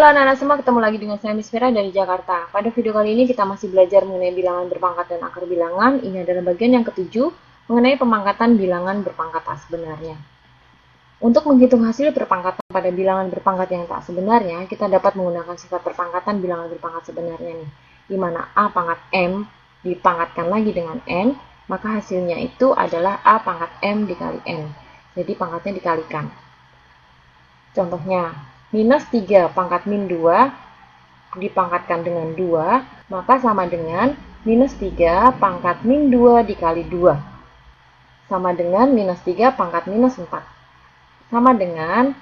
Halo anak-anak semua, ketemu lagi dengan saya Miss Vera dari Jakarta. Pada video kali ini kita masih belajar mengenai bilangan berpangkat dan akar bilangan. Ini adalah bagian yang ketujuh mengenai pemangkatan bilangan berpangkat tak sebenarnya. Untuk menghitung hasil perpangkatan pada bilangan berpangkat yang tak sebenarnya, kita dapat menggunakan sifat perpangkatan bilangan berpangkat sebenarnya nih, di mana A pangkat M dipangkatkan lagi dengan N, maka hasilnya itu adalah A pangkat M dikali N. Jadi pangkatnya dikalikan. Contohnya, minus 3 pangkat min 2 dipangkatkan dengan 2, maka sama dengan minus 3 pangkat min 2 dikali 2. Sama dengan minus 3 pangkat minus 4. Sama dengan,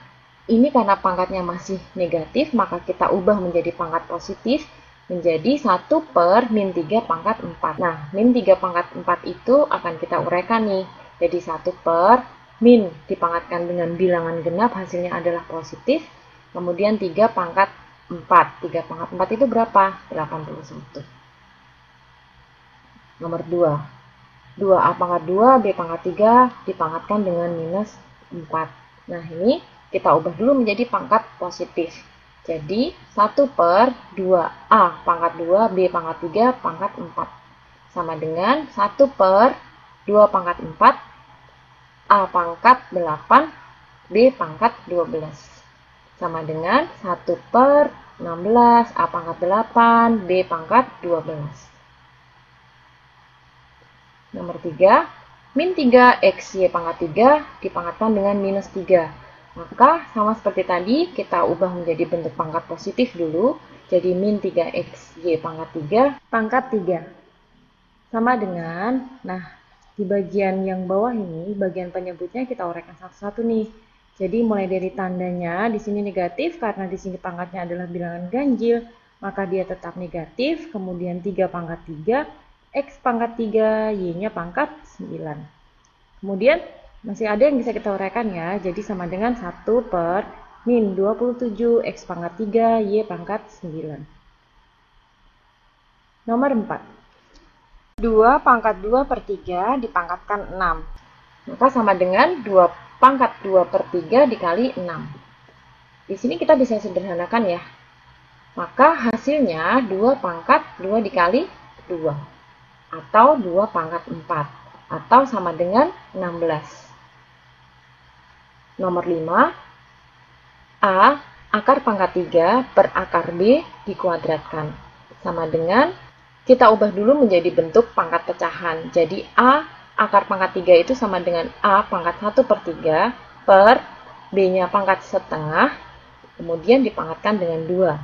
ini karena pangkatnya masih negatif, maka kita ubah menjadi pangkat positif, menjadi 1 per min 3 pangkat 4. Nah, min 3 pangkat 4 itu akan kita uraikan nih. Jadi 1 per min dipangkatkan dengan bilangan genap, hasilnya adalah positif. Kemudian 3 pangkat 4. 3 pangkat 4 itu berapa? 81. Nomor 2. 2A pangkat 2, B pangkat 3 dipangkatkan dengan minus 4. Nah, ini kita ubah dulu menjadi pangkat positif. Jadi, 1 per 2A pangkat 2, B pangkat 3 pangkat 4. Sama dengan 1 per 2 pangkat 4, A pangkat 8, B pangkat 12. Sama dengan 1 per 16, A pangkat 8, B pangkat 12. Nomor 3, min 3 X Y pangkat 3 dipangkatkan dengan minus 3. Maka sama seperti tadi, kita ubah menjadi bentuk pangkat positif dulu. Jadi min 3 X Y pangkat 3 pangkat 3. Sama dengan, nah di bagian yang bawah ini, bagian penyebutnya kita uraikan satu-satu nih. Jadi mulai dari tandanya, di sini negatif karena di sini pangkatnya adalah bilangan ganjil, maka dia tetap negatif. Kemudian 3 pangkat 3, X pangkat 3, Y-nya pangkat 9. Kemudian masih ada yang bisa kita uraikan ya, jadi sama dengan 1 per min 27, X pangkat 3, Y pangkat 9. Nomor 4. 2 pangkat 2 per 3 dipangkatkan 6. Maka sama dengan 2 pangkat 2 per 3 dikali 6. Di sini kita bisa sederhanakan ya. Maka hasilnya 2 pangkat 2 dikali 2. Atau 2 pangkat 4. Atau sama dengan 16. Nomor 5. A akar pangkat 3 per akar B dikuadratkan. Sama dengan, kita ubah dulu menjadi bentuk pangkat pecahan. Jadi A akar pangkat 3 itu sama dengan A pangkat 1 per 3 per B-nya pangkat setengah, kemudian dipangkatkan dengan 2.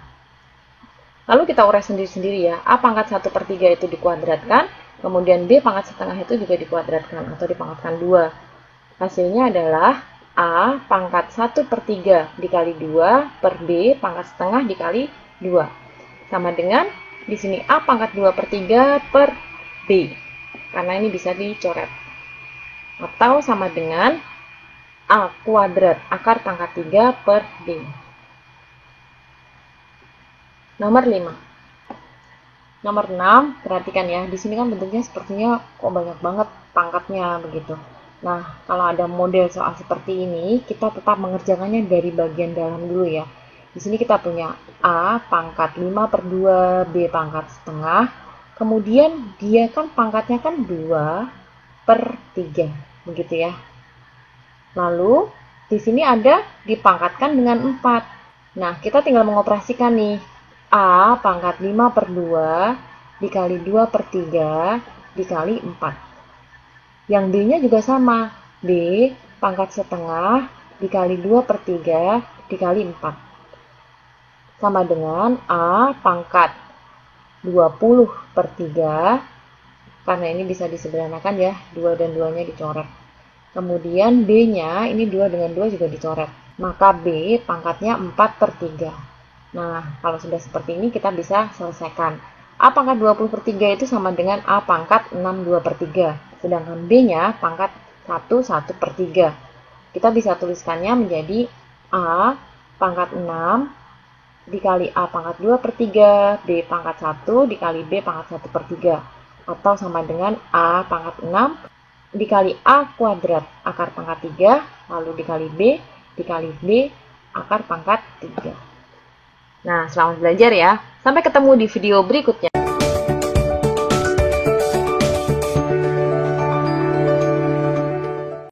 Lalu kita urai sendiri-sendiri ya. A pangkat 1 per 3 itu dikuadratkan, kemudian B pangkat setengah itu juga dikuadratkan atau dipangkatkan 2. Hasilnya adalah A pangkat 1 per 3 dikali 2 per B pangkat setengah dikali 2. Sama dengan, di sini A pangkat 2 per 3 per B. Karena ini bisa dicoret. Atau sama dengan A kuadrat akar pangkat 3 per B. Nomor 5. Nomor 6, perhatikan ya, di sini kan bentuknya sepertinya kok banyak banget pangkatnya begitu. Nah, kalau ada model soal seperti ini, kita tetap mengerjakannya dari bagian dalam dulu ya. Di sini kita punya A pangkat 5 per 2, B pangkat setengah. Kemudian dia kan pangkatnya kan 2 per 3, begitu ya. Lalu, di sini ada dipangkatkan dengan 4. Nah, kita tinggal mengoperasikan nih. A pangkat 5 per 2 dikali 2 per 3 dikali 4. Yang B-nya juga sama. B pangkat setengah dikali 2 per 3 dikali 4. Sama dengan A pangkat 20 per 3. Karena ini bisa disederhanakan ya. 2 dan 2-nya dicoret. Kemudian B-nya, ini 2 dengan 2 juga dicoret. Maka B pangkatnya 4 per 3. Nah, kalau sudah seperti ini kita bisa selesaikan. A pangkat 20 per 3 itu sama dengan A pangkat 62 per 3. Sedangkan B-nya pangkat 1 per 3. Kita bisa tuliskannya menjadi A pangkat 6 dikali A pangkat 2 per 3, B pangkat 1 dikali B pangkat 1 per 3. Atau sama dengan A pangkat 6 dikali A kuadrat akar pangkat 3, lalu dikali B dikali B akar pangkat 3. Nah, selamat belajar ya. Sampai ketemu di video berikutnya.